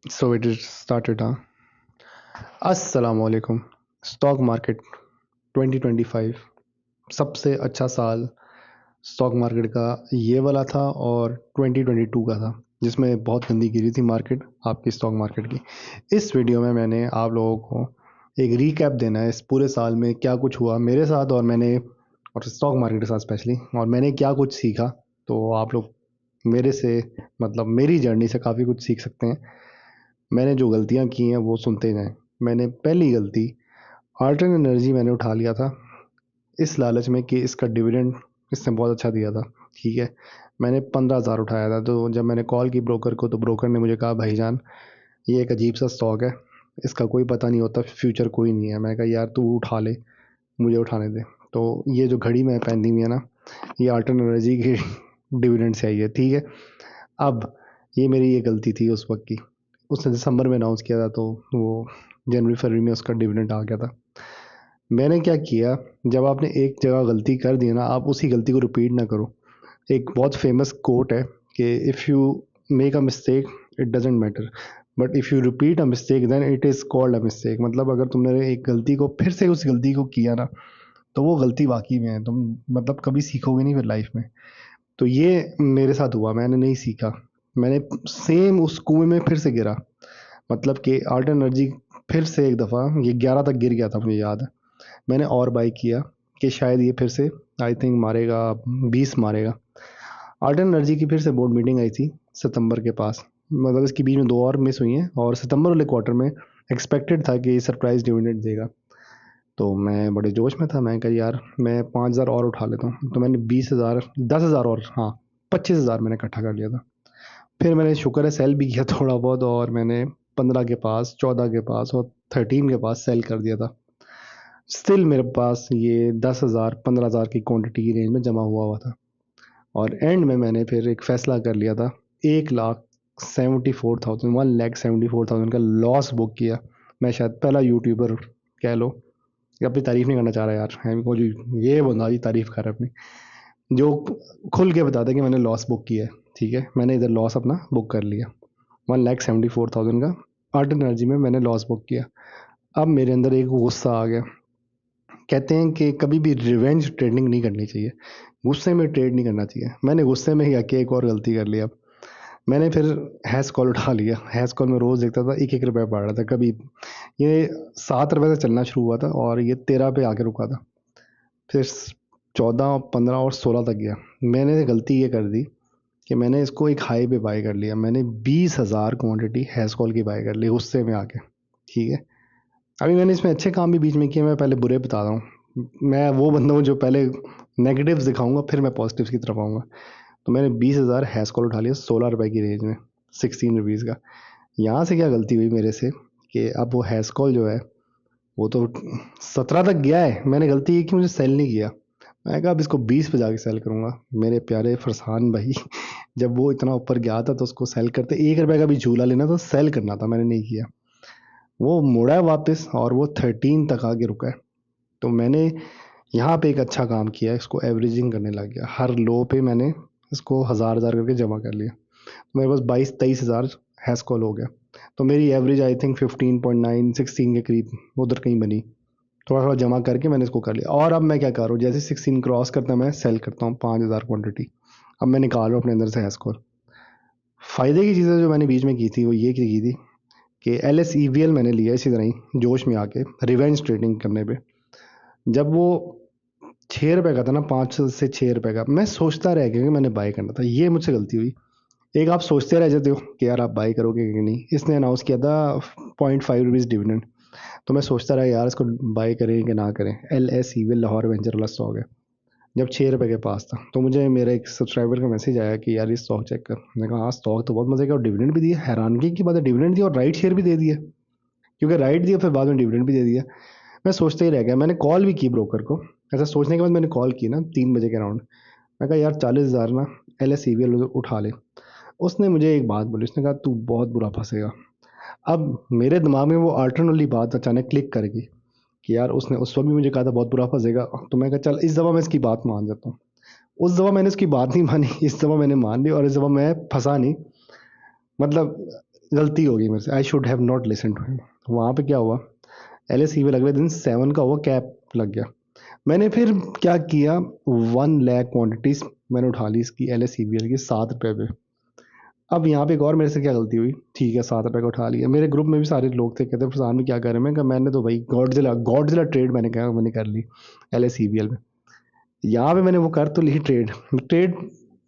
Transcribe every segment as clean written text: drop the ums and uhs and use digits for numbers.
So it is started, huh? अस्सलामुअलैकुम। Stock market 2025 सबसे अच्छा साल स्टॉक मार्केट का ये वाला था और 2022 का था, जिसमें बहुत गंदी गिरी थी मार्केट, आपकी स्टॉक मार्केट की। इस वीडियो में मैंने आप लोगों को एक रीकैप देना है इस पूरे साल में क्या कुछ हुआ मेरे साथ और स्टॉक मार्केट के साथ स्पेशली, और मैंने क्या कुछ सीखा। तो आप लोग मेरे से मतलब मेरी जर्नी से काफ़ी कुछ सीख सकते हैं। मैंने जो गलतियाँ की हैं वो सुनते जाएं। मैंने पहली गलती, आर्टन एनर्जी मैंने उठा लिया था इस लालच में कि इसका डिविडेंड इसने बहुत अच्छा दिया था। ठीक है, मैंने 15,000 उठाया था। तो जब मैंने कॉल की ब्रोकर को, तो ब्रोकर ने मुझे कहा, भाईजान ये एक अजीब सा स्टॉक है, इसका कोई पता नहीं होता, फ्यूचर कोई नहीं है। मैं कहा यार तू उठा ले, मुझे उठाने दे। तो ये जो घड़ी मैं पहनी हुई है ना, ये आर्टन एनर्जी की डिविडेंड से आई है। ठीक है, अब ये मेरी ये गलती थी उस वक्त की। उसने दिसंबर में अनाउंस किया था, तो वो जनवरी फरवरी में उसका डिविडेंड आ गया था। मैंने क्या किया, जब आपने एक जगह गलती कर दी ना, आप उसी गलती को रिपीट ना करो। एक बहुत फेमस कोट है कि if you make a mistake it doesn't matter, but if you repeat a mistake then it is called a mistake. मतलब अगर तुमने एक गलती को फिर से उस गलती को किया ना, तो वो गलती वाकई में है, तुम मतलब कभी सीखोगे नहीं फिर लाइफ में। तो ये मेरे साथ हुआ, मैंने नहीं सीखा। मैंने सेम उस कुएं में फिर से गिरा। मतलब कि आर्ट एनर्जी फिर से एक दफ़ा ये 11 तक गिर गया था, मुझे याद है। मैंने और बाई किया कि शायद ये फिर से आई थिंक मारेगा, 20 मारेगा। आर्ट एनर्जी की फिर से बोर्ड मीटिंग आई थी सितंबर के पास। मतलब इसके बीच में दो और मिस हुई हैं, और सितंबर वाले क्वार्टर में एक्सपेक्टेड था कि सरप्राइज डिविडेंड देगा। तो मैं बड़े जोश में था, मैं कहा यार मैं 5,000 और उठा लेता हूँ। तो मैंने 20,000, 10,000 और हाँ 25,000 मैंने इकट्ठा कर लिया था। फिर मैंने शुक्र है सेल भी किया थोड़ा बहुत, और मैंने 15 के पास, 14 के पास और 13 के पास सेल कर दिया था। स्टिल मेरे पास ये 10,000 15,000 की क्वांटिटी की रेंज में जमा हुआ था। और एंड में मैंने फिर एक फैसला कर लिया था, 1,74,000, 1,74,000 का लॉस बुक किया। मैं शायद पहला यूट्यूबर कह लो, ये अपनी तारीफ नहीं करना चाह रहा यार, है को जो ये बंदा जी तारीफ कर रहा है अपनी, जो खुल के बताता है कि मैंने लॉस बुक किया है। ठीक है, मैंने इधर लॉस अपना बुक कर लिया, 1,74,000 का आर्ट एनर्जी में मैंने लॉस बुक किया। अब मेरे अंदर एक गुस्सा आ गया। कहते हैं कि कभी भी रिवेंज ट्रेडिंग नहीं करनी चाहिए, गुस्से में ट्रेड नहीं करना चाहिए। मैंने गुस्से में ही आके एक और गलती कर लिया। मैंने फिर हैश कॉल उठा लिया। हैश कॉल में रोज़ देखता था 1-1 रुपये बढ़ रहा था। कभी ये 7 रुपये से चलना शुरू हुआ था और ये 13 पे आके रुका था। फिर 14, 15 और 16 तक गया। मैंने गलती ये कर दी कि मैंने इसको एक हाई पे बाय कर लिया। मैंने 20,000 क्वांटिटी हैश कॉल की बाय कर ली गुस्से में आके। ठीक है, अभी मैंने इसमें अच्छे काम भी बीच में किए, मैं पहले बुरे बता रहा हूँ। मैं वो बंदा हूँ जो पहले नेगेटिव्स दिखाऊंगा, फिर मैं पॉजिटिव्स की तरफ आऊँगा। तो मैंने 20,000 हैश कॉल उठा लिया 16 रुपये की रेंज में, 16 रुपीज़ का। यहाँ से क्या गलती हुई मेरे से कि अब वो हैश कॉल जो है वो तो 17 तक गया है। मैंने गलती की कि मुझे सेल नहीं किया। मैं कहा अब इसको 20 पे जाके सेल करूँगा। मेरे प्यारे फरसान भाई, जब वो इतना ऊपर गया था तो उसको सेल करते 1 रुपये का भी झूला लेना था, सेल करना था, मैंने नहीं किया। वो मुड़ा है वापस और वो 13 तक आके रुका है। तो मैंने यहाँ पे एक अच्छा काम किया, इसको एवरेजिंग करने लग गया। हर लो पे मैंने इसको हज़ार हज़ार करके जमा कर लिया। मेरे पास 22-23 हज़ार हैश कॉल हो गया। तो मेरी एवरेज आई थिंक 15.9 16 के करीब उधर कहीं बनी। थोड़ा थोड़ा जमा करके मैंने इसको कर लिया। और अब मैं क्या कर रहा हूँ, जैसे 16 क्रॉस करता मैं सेल करता हूँ 5,000 क्वान्टिटी। अब मैं निकाल रहा हूँ अपने अंदर से हैश कॉल। फ़ायदे की चीज़ें जो मैंने बीच में की थी वो ये की थी कि LSEVL मैंने लिया इसी तरह ही जोश में आके रिवेंज ट्रेडिंग करने पे। जब वो 6 रुपये का था ना, 5 से 6 रुपये का, मैं सोचता रह गया कि मैंने बाय करना था। ये मुझसे गलती हुई। एक आप सोचते रह जाते हो कि यार आप बाय करोगे कि नहीं। इसने अनाउंस किया था 0.5 रुपीज़ डिविडेंड। तो मैं सोचता रहा यार इसको बाय करें कि ना करें। LSEVL लाहौर वेंचर वाला स्टॉक है। जब 6 रुपये के पास था तो मुझे मेरा एक सब्सक्राइबर का मैसेज आया कि यार ये स्टॉक चेक कर। मैंने कहा हाँ स्टॉक तो बहुत मजे का, और डिविडेंड भी दिया। हैरानगी की बात है, डिविडेंड दिया और राइट शेयर भी दे दिया। क्योंकि राइट दिया फिर बाद में डिविडेंड भी दे दिया। मैं सोचते ही रह गया। मैंने कॉल भी की ब्रोकर को। ऐसा सोचने के बाद मैंने कॉल की ना 3 बजे के अराउंड। मैं कहा यार 40,000 ना LSEVL उठा ले। उसने मुझे एक बात बोली, उसने कहा तू बहुत बुरा फंसेगा। अब मेरे दिमाग में वो अल्टरन वाली बात अचानक क्लिक कर गई कि यार उसने उस वक्त भी मुझे कहा था बहुत बुरा फंसेगा। तो मैं कहा चल इस दफ़ा मैं इसकी बात मान जाता हूँ। उस दफ़ा मैंने इसकी बात नहीं मानी, इस दफ़ा मैंने मान ली और इस दफ़ा मैं फंसा नहीं। मतलब गलती हो गई मेरे से, I should have not listen to him. वहाँ पे क्या हुआ, LSE में अगले दिन 7 का हुआ, कैप लग गया। मैंने फिर क्या किया, 1 लाख क्वांटिटीज मैंने उठा ली इसकी LSEBL की 7 रुपये पे। अब यहाँ पे एक और मेरे से क्या गलती हुई, ठीक है 7 रुपये का उठा लिया, मेरे ग्रुप में भी सारे लोग थे, कहते फरसान में क्या कर रहे हैं, मैं कहा मैंने तो भाई गॉडजिला ट्रेड मैंने कहा मैंने कर ली LSEBL में। यहाँ पे मैंने वो कर तो ली ट्रेड, ट्रेड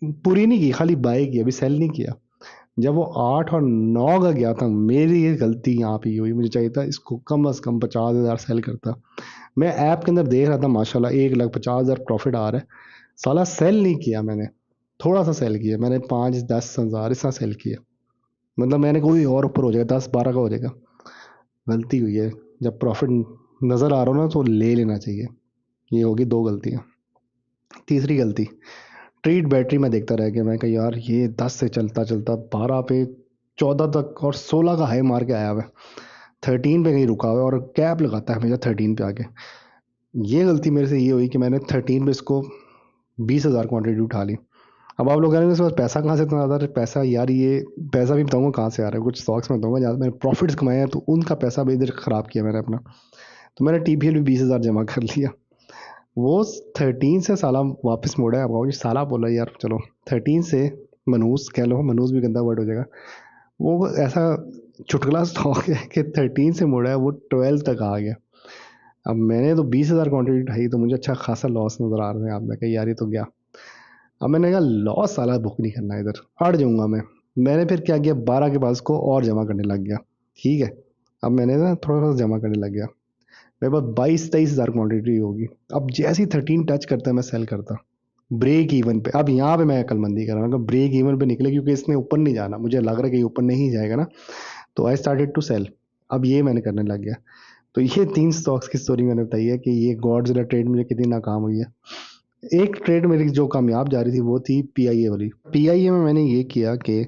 पूरी नहीं की, खाली बाय की, अभी सेल नहीं किया। जब वो 8 और 9 का गया था, मेरी ये गलती यहाँ पे हुई, मुझे चाहिए था इसको कम से कम 50,000 सेल करता। मैं ऐप के अंदर देख रहा था माशाल्लाह 1,50,000 प्रॉफिट आ रहा है, साला सेल नहीं किया मैंने, थोड़ा सा सेल किया मैंने, 5-10 हज़ार इतना सेल किया, मतलब मैंने कोई और ऊपर हो जाएगा, 10-12 का हो जाएगा। गलती हुई है, जब प्रॉफिट नज़र आ रहा हो ना तो ले लेना चाहिए। ये होगी 2 गलतियाँ। तीसरी गलती, ट्रीट बैटरी में देखता रह गया, मैं कहा यार ये 10 से चलता चलता 12 पे, 14 तक और 16 का हाई मार के आया हुआ है, 13 पे कहीं रुका हुआ है और कैप लगाता है हमेशा 13 पे आके। ये गलती मेरे से ये हुई कि मैंने 13 पे इसको 20,000 क्वांटिटी उठा ली। अब आप लोग कह रहे हैं इसके पास पैसा कहाँ से इतना ज़्यादा, पैसा यार ये पैसा भी बताऊंगा कहाँ से आ रहा है, कुछ स्टॉक्स में बताऊंगा, ज़्यादा मैंने प्रॉफिट्स कमाए हैं तो उनका पैसा भी इधर ख़राब किया मैंने अपना। तो मैंने TPL भी 20,000 जमा कर लिया। वो 13 से साला वापस मोड़ा है, आप कहोगे साला बोला यार, चलो 13 से मनूस कह लो, मनूस भी गंदा वर्ड हो जाएगा। वो ऐसा चुटकुला स्टॉक है कि 13 से मोड़ा है, वो 12 तक आ गया। अब मैंने तो 20,000 क्वांटिटी उठाई, तो मुझे अच्छा खासा लॉस नज़र आ रहा है। आप मैं कहा यार ये तो गया। अब मैंने कहा लॉस साला बुक नहीं करना, इधर अड़ जाऊंगा मैं। मैंने फिर क्या किया, 12 के पास को और जमा करने लग गया। ठीक है, अब मैंने ना थोड़ा थोड़ा जमा करने लग गया, मेरे पास 22-23 हज़ार क्वांटिटी होगी। अब जैसे ही 13 टच करता है मैं सेल करता, ब्रेक इवन पे। अब यहाँ पे मैं अक्लमंदी कर रहा हूँ, ब्रेक इवन पे निकले क्योंकि इसने ऊपर नहीं जाना, मुझे लग रहा है कि ऊपर नहीं जाएगा ना, तो आई स्टार्टेड टू सेल। अब ये मैंने करने लग गया। तो ये 3 स्टॉक्स की स्टोरी मैंने बताई है कि ये गॉडजिला ट्रेड मुझे कितनी नाकाम हुई है। एक ट्रेड मेरी जो कामयाब जा रही थी वो थी PIA वाली। PIA में मैंने ये किया कि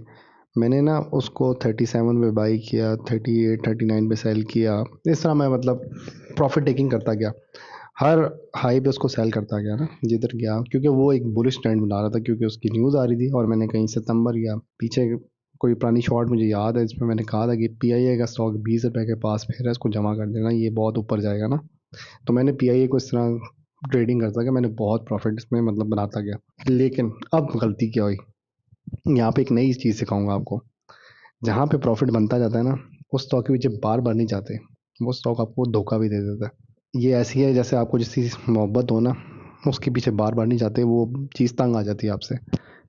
मैंने ना उसको 37 पे बाई किया, 38-39 पे सेल किया, इस तरह मैं मतलब प्रॉफिट टेकिंग करता गया, हर हाई पे उसको सेल करता गया ना जिधर गया, क्योंकि वो एक बुलिश ट्रेंड बना रहा था, क्योंकि उसकी न्यूज़ आ रही थी। और मैंने कहीं सितंबर या पीछे कोई पुरानी शॉर्ट मुझे याद है, इसमें मैंने कहा था कि PIA का स्टॉक 20 रुपये के पास फिर है, इसको जमा कर देना, ये बहुत ऊपर जाएगा ना। तो मैंने PIA को इस तरह ट्रेडिंग करता गया, मैंने बहुत प्रॉफिट इसमें मतलब बनाता गया। लेकिन अब गलती क्या हुई, यहाँ पे एक नई चीज़ सिखाऊंगा आपको। जहाँ पे प्रॉफिट बनता जाता है ना, उस स्टॉक के पीछे बार बार नहीं जाते, वो स्टॉक आपको धोखा भी दे देता है। ये ऐसी है जैसे आपको जिस चीज़ से मोहब्बत हो ना, उसके पीछे बार बार नहीं जाते, वो चीज़ तंग आ जाती है आपसे।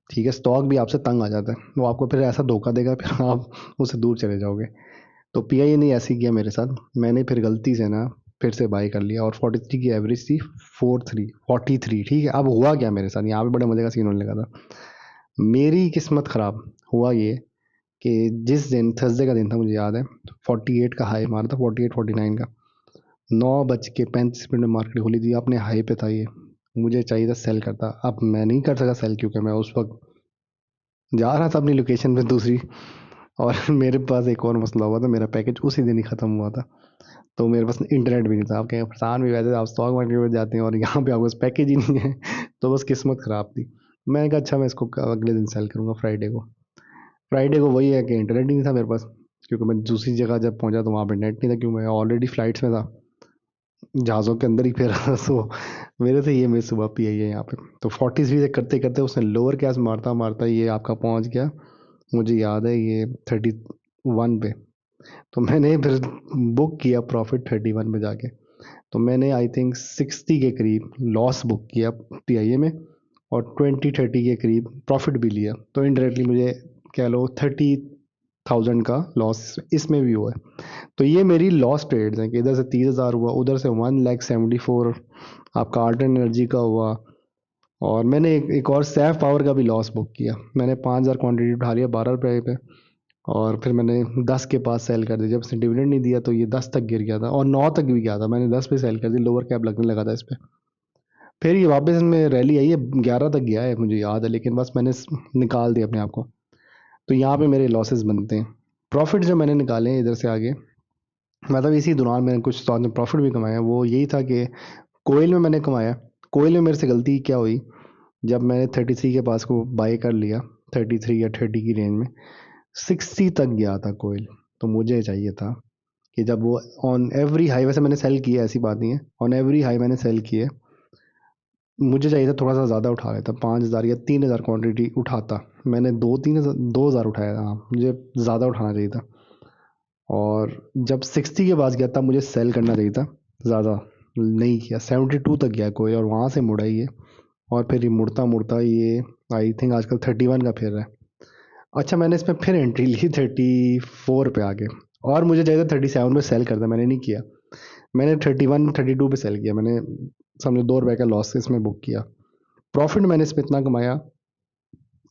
ठीक है, स्टॉक भी आपसे तंग आ जाता है, वो आपको फिर ऐसा धोखा देगा, फिर आप उससे दूर चले जाओगे। तो PIA ने ऐसे ही किया मेरे साथ, मैंने फिर गलती से ना फिर से बाई कर लिया, और 43 की एवरेज थी, 43। ठीक है, अब हुआ क्या मेरे साथ, यहाँ पे बड़े मजे का सीन होने लगा था। मेरी किस्मत ख़राब हुआ ये कि जिस दिन थर्सडे का दिन था, मुझे याद है, 48 का हाई मारा था, 48-49 का, 9:35 में मार्केट खुली थी, अपने हाई पे था ये, मुझे चाहिए था सेल करता। अब मैं नहीं कर सका सेल, क्योंकि मैं उस वक्त जा रहा था अपनी लोकेशन पे दूसरी, और मेरे पास एक और मसला हुआ था, मेरा पैकेज उसी दिन ही ख़त्म हुआ था, तो मेरे पास इंटरनेट भी नहीं था। आप कहें परेशान भी, वैसे आप स्टॉक मार्केट में जाते हैं और यहाँ पे आपके पास पैकेज ही नहीं है, तो बस किस्मत ख़राब थी। मैंने कहा अच्छा मैं इसको अगले दिन सेल करूँगा, फ्राइडे को वही है कि इंटरनेट ही नहीं था मेरे पास, क्योंकि मैं दूसरी जगह जब पहुंचा तो वहाँ पे नेट नहीं था, क्योंकि मैं ऑलरेडी फ्लाइट्स में था, जहाज़ों के अंदर ही फिर रहा था। तो मेरे से ये मिस हुआ PIA है यहाँ पे। तो 40 से करते करते उसने लोअर कैश मारता मारता ये आपका पहुँच गया, मुझे याद है ये 31 पे। तो मैंने फिर बुक किया प्रॉफिट 31 पे जाके, तो मैंने आई थिंक 60 के करीब लॉस बुक किया PIA में, और 20-30 के करीब प्रॉफिट भी लिया। तो इनडायरेक्टली मुझे कह लो 30,000 का लॉस इसमें भी हुआ है। तो ये मेरी लॉस ट्रेड्स हैं कि इधर से 30,000 हुआ, उधर से 1,74,000 आपका आर्टन एनर्जी का हुआ। और मैंने एक और सैफ पावर का भी लॉस बुक किया, मैंने 5,000 क्वांटिटी उठा लिया 12 रुपये पे, और फिर मैंने 10 के पास सेल कर दिया। जब उसने डिविडेंड नहीं दिया तो ये 10 तक गिर गया था, और 9 तक भी गया था, मैंने 10 पे सेल कर दी, लोअर कैप लगने लगा था इस पर। फिर ये वापस में रैली आई है, 11 तक गया है मुझे याद है, लेकिन बस मैंने निकाल दिया अपने आप को। तो यहाँ पे मेरे लॉसेस बनते हैं। प्रॉफिट जो मैंने निकाले हैं इधर से आगे, मतलब इसी दौरान मैंने कुछ स्टॉक में प्रॉफिट भी कमाया, वो यही था कि कोयल में मैंने कमाया। कोयल में मेरे से गलती क्या हुई, जब मैंने 33 के पास को बाई कर लिया, 33 या 30 की रेंज में, 60 तक गया था कोयल। तो मुझे चाहिए था कि जब वो ऑन एवरी हाई, वैसे मैंने सेल किया, ऐसी बात नहीं है, ऑन एवरी हाई मैंने सेल किए। मुझे चाहिए था थोड़ा सा ज़्यादा उठा लेता, 5,000 या 3,000 क्वांटिटी उठाता। मैंने 2-3 हज़ार 2,000 उठाया था, हाँ, मुझे ज़्यादा उठाना चाहिए था। और जब 60 के पास गया तब मुझे सेल करना चाहिए था, ज़्यादा नहीं किया। 72 तक गया कोई, और वहाँ से मुड़ा ये। और फिर ये मुड़ता मुड़ता ये आई थिंक आजकल 31 का फिर रहा है। अच्छा, मैंने इसमें फिर एंट्री ली 34 पे आके, और मुझे चाहिए था 37 पे सेल करता, मैंने नहीं किया। मैंने 31-32 पे सेल किया। मैंने समझो ₹2 का लॉस इसमें बुक किया। प्रॉफिट मैंने इसमें इतना कमाया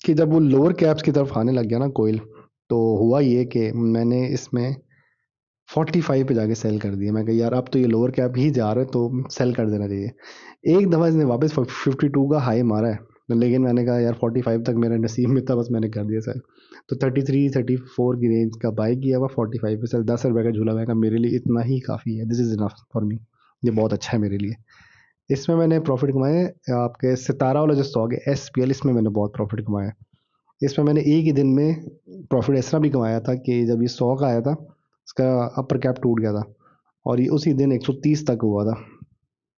कि जब वो लोअर कैप्स की तरफ आने लग गया ना कोयल, तो हुआ ये कि मैंने इसमें 45 पे जाके सेल कर दिया। मैं कहा यार अब तो ये लोअर कैप ही जा रहा है तो सेल कर देना चाहिए। एक दफ़ा इसने वापस 52 का हाई मारा है, लेकिन मैंने कहा यार 45 तक मेरे नसीब में था, बस मैंने कर दिया सेल। तो 33-34 की रेंज का बाई किया हुआ, 45 पे सेल। ₹10 का झूला। मैं कहा मेरे लिए इतना ही काफ़ी है, this is enough for me, ये बहुत अच्छा है मेरे लिए। इसमें मैंने प्रॉफिट कमाए। आपके सितारा वाला जो स्टॉक है SPL, इसमें मैंने बहुत प्रॉफिट कमाया। इसमें मैंने एक ही दिन में प्रॉफिट इस तरह भी कमाया था कि जब ये स्टॉक आया था, इसका अपर कैप टूट गया था, और ये उसी दिन 130 तक हुआ था।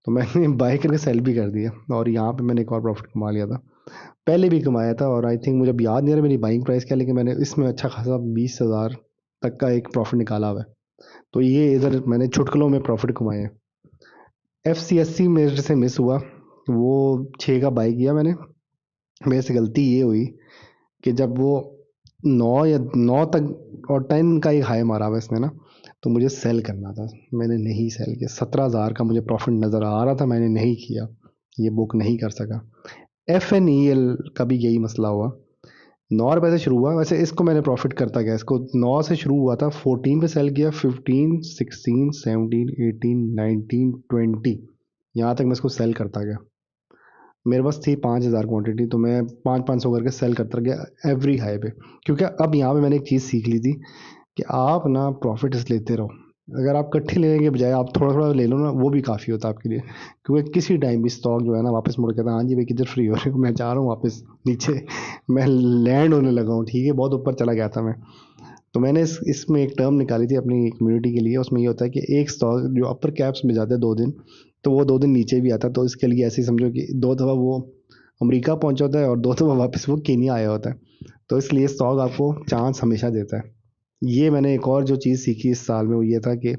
तो मैंने बाय करके सेल भी कर दिया, और यहाँ पे मैंने एक और प्रॉफिट कमा लिया था। पहले भी कमाया था, और आई थिंक मुझे अब याद नहीं आ रहा मेरी बाइंग प्राइस क्या, लेकिन मैंने इसमें अच्छा खासा 20,000 तक का एक प्रॉफिट निकाला हुआ है। तो ये इधर मैंने चुटकुलों में प्रॉफिट कमाए हैं। FCSC मेरे से मिस हुआ, वो 6 का बाई किया मैंने। मेरे से गलती ये हुई कि जब वो 9 तक और 10 का एक हाई मारा हुआ इसने ना, तो मुझे सेल करना था, मैंने नहीं सेल किया। 17,000 का मुझे प्रॉफिट नज़र आ रहा था, मैंने नहीं किया, ये बुक नहीं कर सका। FNEL का भी यही मसला हुआ। 9 रुपए से शुरू हुआ, वैसे इसको मैंने प्रॉफिट करता गया। इसको 9 से शुरू हुआ था, 14 पे सेल किया, 15, 16, 17, 18, 19, 20, यहाँ तक मैं इसको सेल करता गया। मेरे पास थी 5,000 क्वांटिटी, तो मैं 500 करके सेल करता गया एवरी हाई पे। क्योंकि अब यहाँ पे मैंने एक चीज़ सीख ली थी कि आप ना प्रॉफिट्स लेते रहो। अगर आप इकट्ठे लेने के बजाय आप थोड़ा थोड़ा ले लो ना, वो भी काफ़ी होता है आपके लिए। क्योंकि किसी टाइम भी स्टॉक जो है ना वापस मुड़ के आता है, हाँ जी भाई किधर फ्री हो रहे हो, मैं जा रहा हूँ वापस नीचे, मैं लैंड होने लगा हूँ, ठीक है, बहुत ऊपर चला गया था मैं। तो मैंने इसमें एक टर्म निकाली थी अपनी कम्युनिटी के लिए। उसमें ये होता है कि एक स्टॉक जो अपर कैप्स में जाता है 2 दिन, तो वो 2 दिन नीचे भी आता है। तो इसके लिए ऐसे ही समझो कि 2 दफ़ा वो अमेरिका पहुंचा होता है, और 2 दफ़ा वापस वो केनिया आया होता है। तो इसलिए स्टॉक आपको चांस हमेशा देता है। ये मैंने एक और जो चीज़ सीखी इस साल में, वो ये था कि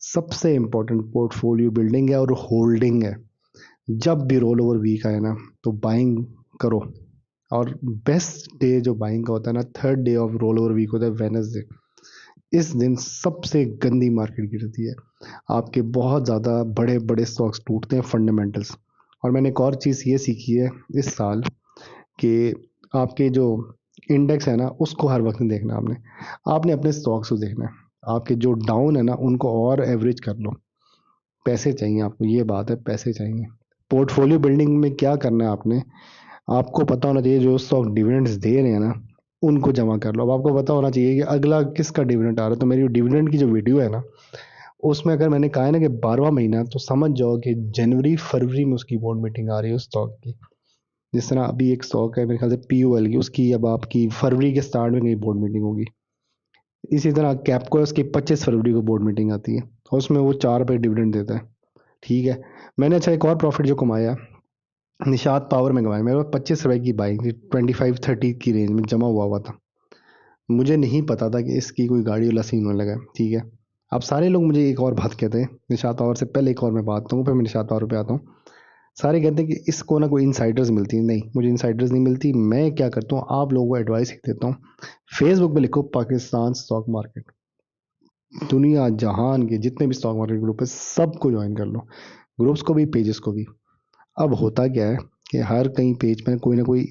सबसे इम्पोर्टेंट पोर्टफोलियो बिल्डिंग है और होल्डिंग है। जब भी रोल ओवर वीक आए ना, तो बाइंग करो। और बेस्ट डे जो बाइंग का होता है ना, third day of roll over week होता है, वेनसडे। इस दिन सबसे गंदी मार्केट गिरती है, आपके बहुत ज़्यादा बड़े बड़े स्टॉक्स टूटते हैं, फंडामेंटल्स। और मैंने एक और चीज़ ये सीखी है इस साल कि आपके जो इंडेक्स है ना, उसको हर वक्त नहीं देखना आपने। आपने अपने स्टॉक्स को देखना है। आपके जो डाउन है ना, उनको और एवरेज कर लो। पैसे चाहिए आपको, ये बात है, पैसे चाहिए। पोर्टफोलियो बिल्डिंग में क्या करना है आपने, आपको पता होना चाहिए जो स्टॉक डिविडेंड्स दे रहे हैं ना, उनको जमा कर लो। अब आपको पता होना चाहिए कि अगला किसका डिविडेंड आ रहा है। तो मेरी डिविडेंड की जो वीडियो है ना, उसमें अगर मैंने कहा है ना कि 12वां महीना, तो समझ जाओ कि जनवरी फरवरी में उसकी बोर्ड मीटिंग आ रही है उस स्टॉक की। जिस तरह अभी एक स्टॉक है मेरे ख्याल से POL की, उसकी अब आपकी फरवरी के स्टार्ट में कहीं बोर्ड मीटिंग होगी। इसी तरह कैपको, उसकी 25 फरवरी को बोर्ड मीटिंग आती है, और उसमें वो ₹4 डिविडेंड देता है। ठीक है। मैंने अच्छा एक और प्रॉफिट जो कमाया, निषाद पावर में कमाया। मेरे पास ₹25 की बाइक थी, 25-30 की रेंज में जमा हुआ था। मुझे नहीं पता था कि इसकी कोई गाड़ी वाला सीन होने लगा है, ठीक है। अब सारे लोग मुझे एक और बात कहते हैं, निषाद पावर से पहले एक और मैं बात कहूँ, फिर मैं निषाद पावर पे आता हूँ। सारे कहते हैं कि इसको ना कोई इनसाइडर्स मिलती है। नहीं, मुझे इनसाइडर्स नहीं मिलती। मैं क्या करता हूँ, आप लोगों को एडवाइस ही देता हूँ। फेसबुक पे लिखो पाकिस्तान स्टॉक मार्केट, दुनिया जहान के जितने भी स्टॉक मार्केट ग्रुप है सबको ज्वाइन कर लो, ग्रुप्स को भी, पेजेस को भी। अब होता क्या है कि हर कहीं पेज में कोई ना कोई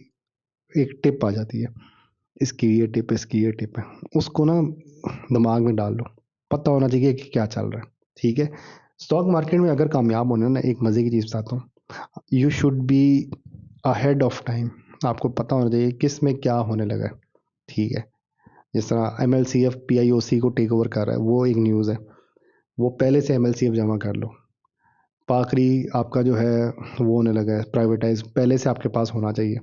एक टिप आ जाती है, इसकी ये टिप है, इसकी ये टिप है। उसको ना दिमाग में डाल लो, पता होना चाहिए कि क्या चल रहा है, ठीक है। स्टॉक मार्केट में अगर कामयाब होना है ना, एक मज़े की चीज़ बताता हूँ, you should be ahead of time. आपको पता होना चाहिए किस में क्या होने लगा है, ठीक है। जिस तरह MLCF PIOC को टेक ओवर कर रहा है, वो एक न्यूज़ है, वो पहले से MLCF जमा कर लो। पाखरी आपका जो है वो होने लगा है प्राइवेटाइज, पहले से आपके पास होना चाहिए।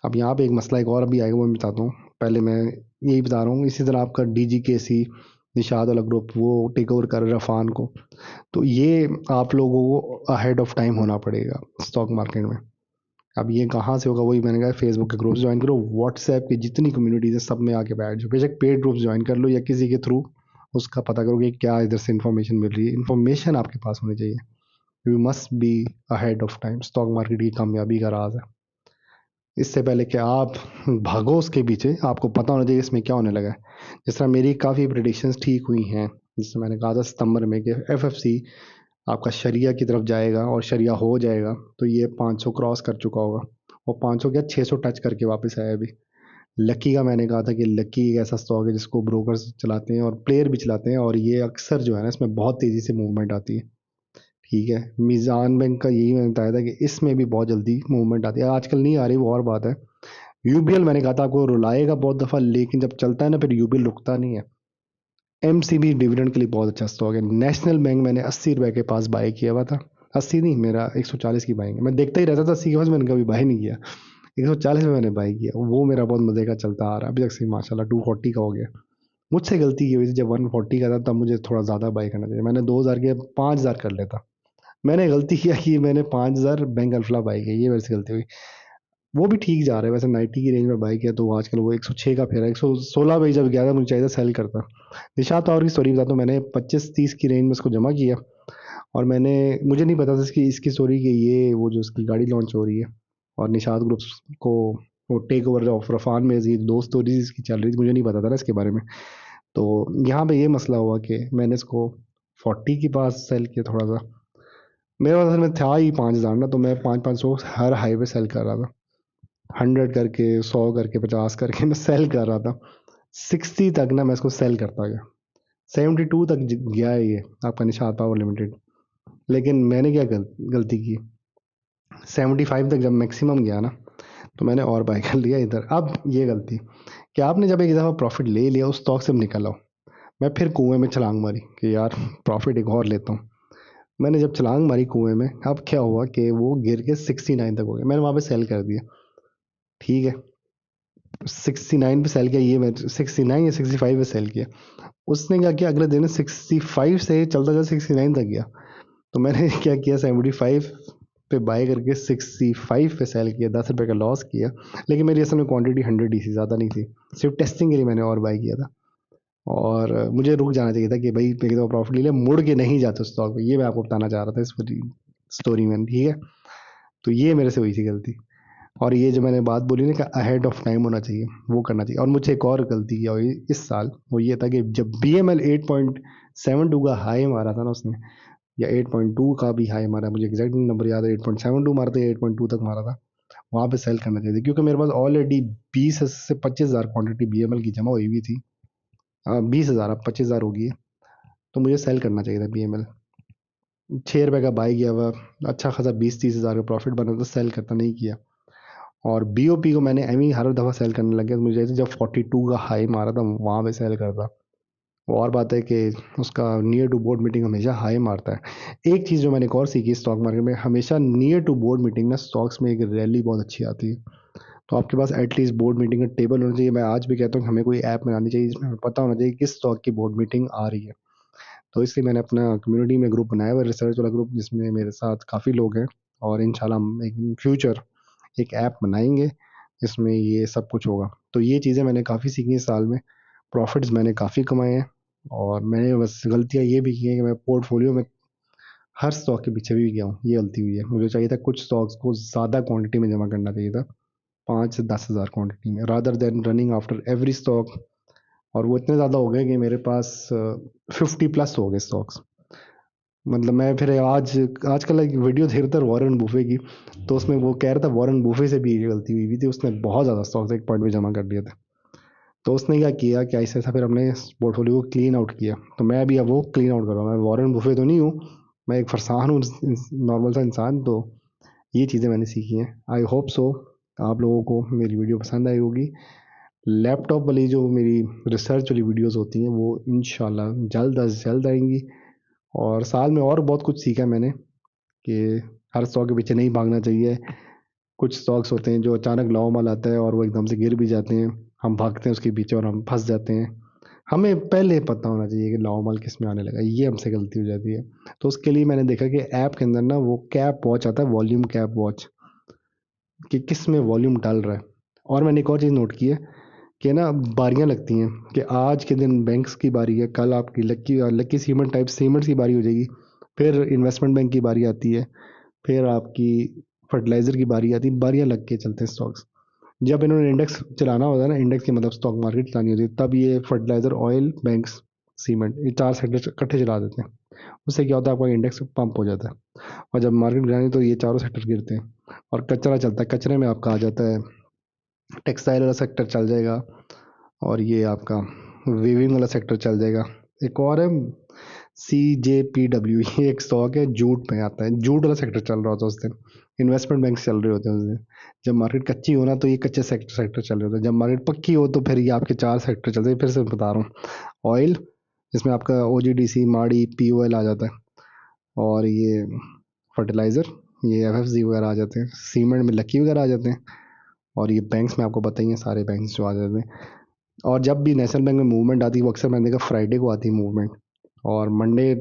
अब यहाँ पे एक मसला एक और भी आएगा, वो मैं बताता हूँ। पहले मैं यही बता रहा हूँ। इसी तरह आपका DGKC, निषाद वाला ग्रुप, वो टेक ओवर कर रहा है अफान को। तो ये आप लोगों को अहेड ऑफ टाइम होना पड़ेगा स्टॉक मार्केट में। अब ये कहाँ से होगा? वही मैंने कहा, फेसबुक के ग्रुप्स ज्वाइन करो, व्हाट्सएप की जितनी कम्युनिटीज़ है सब में आके बैठ जाओ, बेशक पेड ग्रुप्स ज्वाइन कर लो या किसी के थ्रू उसका पता करो कि क्या इधर से इन्फॉर्मेशन मिल रही है। इन्फॉर्मेशन आपके पास होनी चाहिए। You must be ahead of time. Stock market की कामयाबी का राज है। इससे पहले कि आप भागो उसके पीछे, आपको पता होना चाहिए इसमें क्या होने लगा है। जिस तरह मेरी काफ़ी प्रिडिक्शंस ठीक हुई हैं, जिससे मैंने कहा था सितंबर में कि FFC आपका शरिया की तरफ जाएगा और शरिया हो जाएगा, तो ये 500 क्रॉस कर चुका होगा और 500 क्या 600 टच करके वापस आया अभी। लकी का मैंने कहा था कि लकी एक ऐसा स्टॉक है जिसको ब्रोकर्स चलाते हैं और प्लेयर भी चलाते हैं, और ये अक्सर जो है ना इसमें बहुत तेज़ी से मूवमेंट आती है। ठीक है, मीज़ान बैंक का यही मैंने बताया था कि इसमें भी बहुत जल्दी मूवमेंट आती है। आजकल नहीं आ रही वो और बात है। यूबीएल मैंने कहा था आपको रुलाएगा बहुत दफ़ा, लेकिन जब चलता है ना फिर यूबीएल रुकता नहीं है। MCB डिविडेंड के लिए बहुत अच्छा स्टॉक है। नेशनल बैंक मैंने 80 रुपए के पास बाय किया हुआ था। 80 नहीं, मेरा 140 की बाइंग है। मैं देखता ही रहता था 80 के पास, मैंने कभी बाय नहीं किया। 140 में मैंने बाय किया, वो मेरा बहुत मजे का चलता आ रहा है अभी तक से माशाल्लाह। 240 का हो गया। मुझसे गलती की हुई थी, जब 140 का था तब मुझे थोड़ा ज़्यादा बाय करना चाहिए। मैंने 2000 के 5000 कर लेता। मैंने गलती किया कि मैंने 5000 बैंक अल्फला बाय किया, ये मेरे से गलती हुई। वो भी ठीक जा रहा है वैसे, 90 की रेंज में बाय किया तो आजकल वो 106 का फेरा 116 पे जब गया था, मुझे चाहिए था सेल करता। निशात तावर की स्टोरी बताता हूँ। मैंने 25-30 की रेंज में उसको जमा किया, और मैंने मुझे नहीं पता था इसकी स्टोरी कि ये वो जो उसकी गाड़ी लॉन्च हो रही है और निशात ग्रुप्स को वो टेक ओवर ऑफ रफान में, ये दो स्टोरीज इसकी चल रही थी, मुझे नहीं पता था ना इसके बारे में। तो यहाँ पे ये मसला हुआ कि मैंने इसको 40 के पास सेल किया थोड़ा सा। मेरे पास असल में था ही 5000 ना, तो मैं 500 हर हाई पे सेल कर रहा था। 100 करके, 100 करके, 50 करके मैं सेल कर रहा था। 60 तक ना मैं इसको सेल करता गया। 72 तक गया है ये आपका निशात पावर लिमिटेड। लेकिन मैंने क्या गलती की, 75 तक जब मैक्सिमम गया ना, तो मैंने और बाय कर लिया इधर। अब ये गलती कि आपने जब एक दफ़ा प्रॉफिट ले लिया उस स्टॉक से निकल आओ। मैं फिर कुएं में छलांग मारी कि यार प्रॉफिट एक और लेता हूँ। मैंने जब छलांग मारी कुएं में, अब क्या हुआ कि वो गिर के 69 तक हो गया। मैंने वहाँ पे सेल कर दिया। ठीक है, 69 पे सेल किया। ये मैं 69 या 65 पे सेल किया। उसने क्या किया, अगले दिन 65 से चलता चलता 69 तक गया। तो मैंने क्या किया, 75 पे बाय करके 65 पे सेल किया, 10 रुपए का लॉस किया। लेकिन मेरी असल में क्वांटिटी 100 ही थी, ज़्यादा नहीं थी। सिर्फ टेस्टिंग के लिए मैंने और बाय किया था। और मुझे रुक जाना चाहिए था कि भाई एक दफ़ा प्रॉफिट ले लिया, मुड़ के नहीं जाते स्टॉक में। ये मैं आपको बताना चाह रहा था इस स्टोरी में। ठीक है, तो ये मेरे से हुई थी गलती। और ये जो मैंने बात बोली ना कि अहेड ऑफ टाइम होना चाहिए, वो करना चाहिए। और मुझे एक और गलती किया हुई इस साल, वो ये था कि जब BML 8.72 का हाई मारा था ना उसने, या 8.2 का भी हाई मारा, मुझे एग्जैक्ट नंबर याद है, 8.72 मारा था या 8.2 तक मारा था, वहाँ पे सेल करना चाहिए, क्योंकि मेरे पास ऑलरेडी 20 से 25 हज़ार क्वान्टिटी BML की जमा हुई हुई थी। 20 हज़ार, अब 25 हज़ार होगी। तो मुझे सेल करना चाहिए था BML। 6 रुपए का बाई किया हुआ, अच्छा खासा 20-30 हज़ार का प्रॉफिट बना, तो सेल करता नहीं किया। और BOP को मैंने एम हर दफ़ा सेल करने लग गया। तो मुझे जब 42 का हाई मारा था वहाँ पे सेल करता। वो और बात है कि उसका नियर टू बोर्ड मीटिंग हमेशा हाई मारता है। एक चीज़ जो मैंने एक और सीखी स्टॉक मार्केट में, हमेशा नियर टू बोर्ड मीटिंग में स्टॉक्स में एक रैली बहुत अच्छी आती है। तो आपके पास एटलीस्ट बोर्ड मीटिंग का टेबल होना चाहिए। मैं आज भी कहता हूँ कि हमें कोई ऐप बनानी चाहिए जिसमें हमें पता होना चाहिए किस स्टॉक की बोर्ड मीटिंग आ रही है। तो इसलिए मैंने अपना कम्युनिटी में ग्रुप बनाया हुआ है, रिसर्च वाला ग्रुप, जिसमें मेरे साथ काफ़ी लोग हैं। और इंशाल्लाह हम एक फ्यूचर एक ऐप बनाएंगे जिसमें ये सब कुछ होगा। तो ये चीज़ें मैंने काफ़ी सीखी इस साल में। प्रॉफिट्स मैंने काफ़ी कमाए हैं। और मैंने बस गलतियाँ ये भी की हैं कि मैं पोर्टफोलियो में हर स्टॉक के पीछे भी गया हूँ, ये गलती हुई है। मुझे चाहिए था कुछ स्टॉक्स को ज़्यादा क्वांटिटी में जमा करना चाहिए था, 5 से 10 हज़ार क्वांटिटी में, rather than running after every stock. और वो इतने ज़्यादा हो गए कि मेरे पास 50 प्लस हो गए स्टॉक्स। मतलब मैं फिर आजकल एक वीडियो देख रहा था वॉरेन बुफे की, तो उसमें वो कह रहा था वॉरेन बुफे से भी ये गलती हुई हुई थी, उसने बहुत ज़्यादा स्टॉक्स एक पॉइंट में जमा कर दिए थे। तो उसने क्या किया कि ऐसे ऐसा फिर हमने पोर्टफोलियो को क्लीन आउट किया। तो मैं अभी अब वो क्लीन आउट कर रहा हूँ। मैं वॉरेन बुफे तो नहीं हूँ, मैं एक फरसान हूँ, नॉर्मल सा इंसान। तो ये चीज़ें मैंने सीखी हैं। आई होप सो आप लोगों को मेरी वीडियो पसंद आई होगी। लैपटॉप वाली जो मेरी रिसर्च वाली वीडियोस होती हैं वो इंशाल्लाह जल्द अज जल्द आएंगी। और साल में और बहुत कुछ सीखा मैंने कि हर स्टॉक के पीछे नहीं भागना चाहिए। कुछ स्टॉक्स होते हैं जो अचानक लाओ माल आता है और वो एकदम से गिर भी जाते हैं। हम भागते हैं उसके पीछे और हम फंस जाते हैं। हमें पहले पता होना चाहिए कि लाओ माल किस में आने लगा, ये हमसे गलती हो जाती है। तो उसके लिए मैंने देखा कि ऐप के अंदर ना वो कैप वॉच आता है, वॉल्यूम कैप वॉच, कि किस में वॉल्यूम डाल रहा है। और मैंने एक और चीज़ नोट की है कि ना बारियां लगती हैं, कि आज के दिन बैंक्स की बारी है, कल आपकी लक्की लक्की सीमेंट टाइप सीमेंट्स की बारी हो जाएगी, फिर इन्वेस्टमेंट बैंक की बारी आती है, फिर आपकी फर्टिलाइजर की बारी आती है, बारियां लग के चलते हैं स्टॉक्स। जब इन्होंने इंडेक्स चलाना होता है ना, इंडेक्स के मतलब स्टॉक मार्केट चलानी होती है, तब ये फर्टिलाइजर, ऑयल, बैंक्स, सीमेंट, ये चार सेक्टर इकट्ठे चला देते हैं। उससे क्या होता है, आपका इंडेक्स पंप हो जाता है। और जब मार्केट गिरानी तो ये चारों सेक्टर गिरते हैं और कचरा चलता है। कचरे में आपका आ जाता है टेक्सटाइल वाला सेक्टर चल जाएगा, और ये आपका वीविंग वाला सेक्टर चल जाएगा। एक और है CJPW, ये एक स्टॉक है, जूट में आता है, जूट वाला सेक्टर चल रहा होता है उस दिन। इन्वेस्टमेंट बैंक चल रहे होते हैं उस दिन। जब मार्केट कच्ची हो ना तो ये कच्चे सेक्टर सेक्टर चल रहे होते हैं, जब मार्केट पक्की हो तो फिर ये आपके चार सेक्टर चलते हैं। फिर से बता रहा हूँ, ऑयल जिसमें आपका OGDC, माड़ी, POL आ जाता है, और ये फर्टिलाइज़र, ये FFG वगैरह आ जाते हैं, सीमेंट में लकी वगैरह आ जाते हैं, और ये बैंक्स में आपको पता ही है सारे बैंक्स जो आ जाते हैं। और जब भी नेशनल बैंक में मूवमेंट आती है वो अक्सर मैंने देखा फ्राइडे को आती है मूवमेंट, और मंडे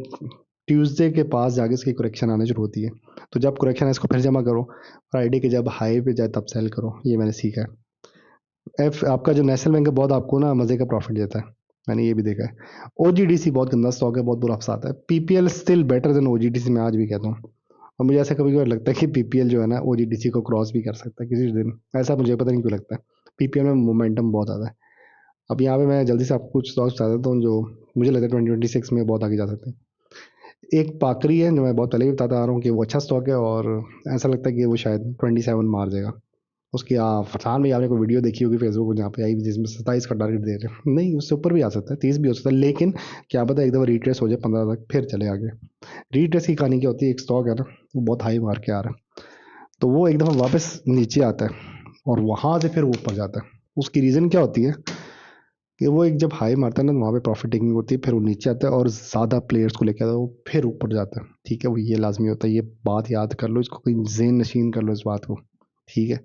ट्यूसडे के पास जाके इसकी करेक्शन आना शुरू होती है। तो जब करेक्शन है इसको फिर जमा करो, फ्राइडे के जब हाई पे जाए तब सेल करो, ये मैंने सीखा है। आपका जो नेशनल बैंक है बहुत आपको ना मजे का प्रॉफिट देता है, मैंने ये भी देखा है। OGDC बहुत गंदा स्टॉक है, बहुत बुरा फंसाता है। PPL still better than OGDC, मैं आज भी कहता हूँ। और मुझे ऐसा कभी कभी लगता है कि PPL जो है ना OGDC को क्रॉस भी कर सकता है किसी दिन, ऐसा मुझे पता नहीं क्यों लगता है। PPL में मोमेंटम बहुत ज़्यादा है। अब यहाँ पे मैं जल्दी से आपको कुछ स्टॉक्स बता देता हूँ जो मुझे लगता है 2026 में बहुत आगे जा सकते हैं। एक पाकरी है जो मैं बहुत पहले भी बताता आ रहा हूँ कि वो अच्छा स्टॉक है, और ऐसा लगता है कि वो शायद 27 मार जाएगा। उसकी फरसान में आपने कोई वीडियो देखी होगी फेसबुक पर जहाँ पे आई जिसमें 27 का टारगेट दे रहे हैं, नहीं उससे ऊपर भी आ सकता है, 30 भी हो सकता है, लेकिन क्या पता एक दफ़ा रिट्रेस हो जाए 15 तक फिर चले आगे। रिट्रेस की कहानी क्या होती है, एक स्टॉक है ना वो बहुत हाई मार के आ रहा है, तो वो एक दफ़ा वापस नीचे आता है और वहाँ से फिर वो ऊपर जाता है। उसकी रीज़न क्या होती है कि वो एक जब हाई मारता है ना तो वहाँ पे प्रॉफिट टेकिंग होती है, फिर वो नीचे आता है और ज़्यादा प्लेयर्स को लेकर आता है, वो फिर ऊपर जाता है। ठीक है, वो ये लाजमी होता है, ये बात याद कर लो, इसको कोई ज़हन नशीन कर लो इस बात को। ठीक है,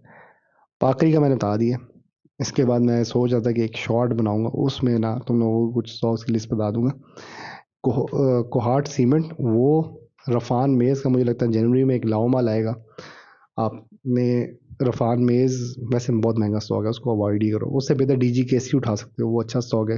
पाकरी का मैंने बता दिया। इसके बाद मैं सोच रहा था कि एक शॉर्ट बनाऊंगा, उसमें ना तुम लोगों को कुछ स्टॉक्स की लिस्ट बता दूंगा। कोहाट सीमेंट, वो रफान मेज़ का मुझे लगता है जनवरी में एक लाओ माल आएगा। आपने रफान मेज़ वैसे बहुत महंगा स्टॉक है, उसको अवॉइड ही करो। उससे बेहतर DGKC उठा सकते हो, वो अच्छा स्टॉक है,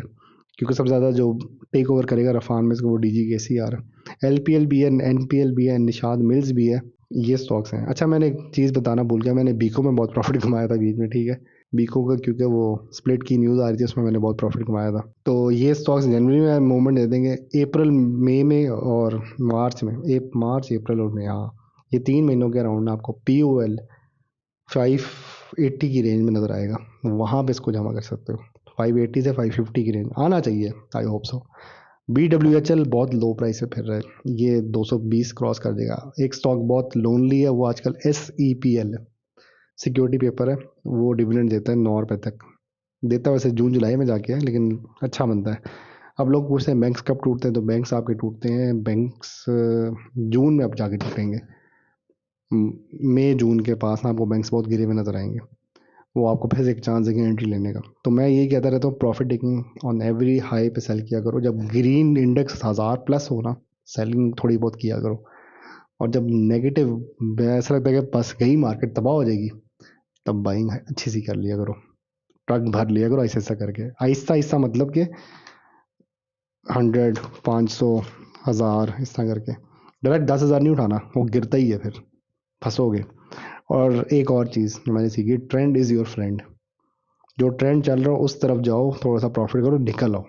क्योंकि सबसे ज़्यादा जो टेक ओवर करेगा रफान मेज़ को वो DGKC आ रहा है। LPL भी है, NPL भी है, निषाद मिल्स भी है, ये स्टॉक्स हैं। अच्छा, मैंने एक चीज़ बताना भूल गया, मैंने बीको में बहुत प्रॉफिट कमाया था बीच में। ठीक है, बीको का क्योंकि वो स्प्लिट की न्यूज़ आ रही थी, उसमें मैंने बहुत प्रॉफिट कमाया था। तो ये स्टॉक्स जनवरी में मूवमेंट दे देंगे, अप्रैल मई में और मार्च में, मार्च अप्रैल और मई, हाँ ये 3 महीनों के अराउंड आपको POL 580 की रेंज में नज़र आएगा, वहाँ पे इसको जमा कर सकते हो। 580 से 550 की रेंज आना चाहिए, आई होप सो। BWHL बहुत लो प्राइस पे फिर रहा है, ये 220 क्रॉस कर देगा। एक स्टॉक बहुत लोनली है वो आजकल, SEPL है, सिक्योरिटी पेपर है, वो डिविडेंड देता है 9 रुपये तक देता है, वैसे जून जुलाई में जाके है, लेकिन अच्छा बनता है। अब लोग पूछते हैं बैंक्स कब टूटते हैं, तो बैंक्स आपके टूटते हैं, बैंक्स जून में अब जाके टूटेंगे। मई जून के पास ना आपको बैंक्स बहुत गिरे हुए नजर आएंगे, वो आपको फिर से एक चांस देंगे एंट्री लेने का। तो मैं यही कहता रहता हूँ, profit taking on every high पे सेल किया करो। जब ग्रीन इंडेक्स 1000+ हो ना, सेलिंग थोड़ी बहुत किया करो। और जब नेगेटिव, ऐसा लगता है कि बस गई मार्केट तबाह हो जाएगी, तब बाइंग अच्छी सी कर लिया करो, ट्रक भर लिया करो ऐसा ऐसा करके, आहिस्ता आहिस्ता, मतलब कि 100, 500, 1000 इस तरह करके। डायरेक्ट 10,000 नहीं उठाना, वो गिरता ही है, फिर फंसोगे। और एक और चीज़ जो मैंने सीखी, ट्रेंड इज़ योर फ्रेंड। जो ट्रेंड चल रहा हो उस तरफ जाओ, थोड़ा सा प्रॉफिट करो, निकल आओ,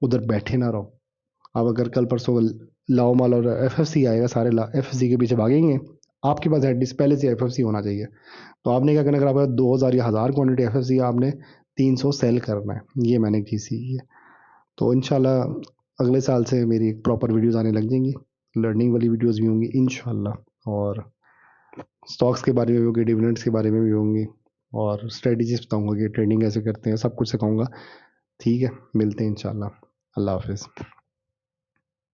उधर बैठे ना रहो। अब अगर कल परसों लाओ माल और FFC आएगा, सारे FFC के पीछे भागेंगे, आपके पास एटलीस्ट पहले से FFC होना चाहिए। तो आपने क्या करना, अगर आपके 2000 या 1000 क्वान्टिटी FFC, आपने 300 सेल करना है, ये मैंने एक चीज़ सीखी है। तो इंशाल्लाह अगले साल से मेरी प्रॉपर वीडियोस आने लग जाएंगी, लर्निंग वाली वीडियोस भी होंगी इंशाल्लाह, और स्टॉक्स के बारे में भी होंगी, डिविडेंड्स के बारे में भी होंगी, और स्ट्रेटजीज बताऊंगा कि ट्रेडिंग कैसे करते हैं, सब कुछ सिखाऊंगा। ठीक है, मिलते हैं इंशाल्लाह। अल्लाह हाफिज़।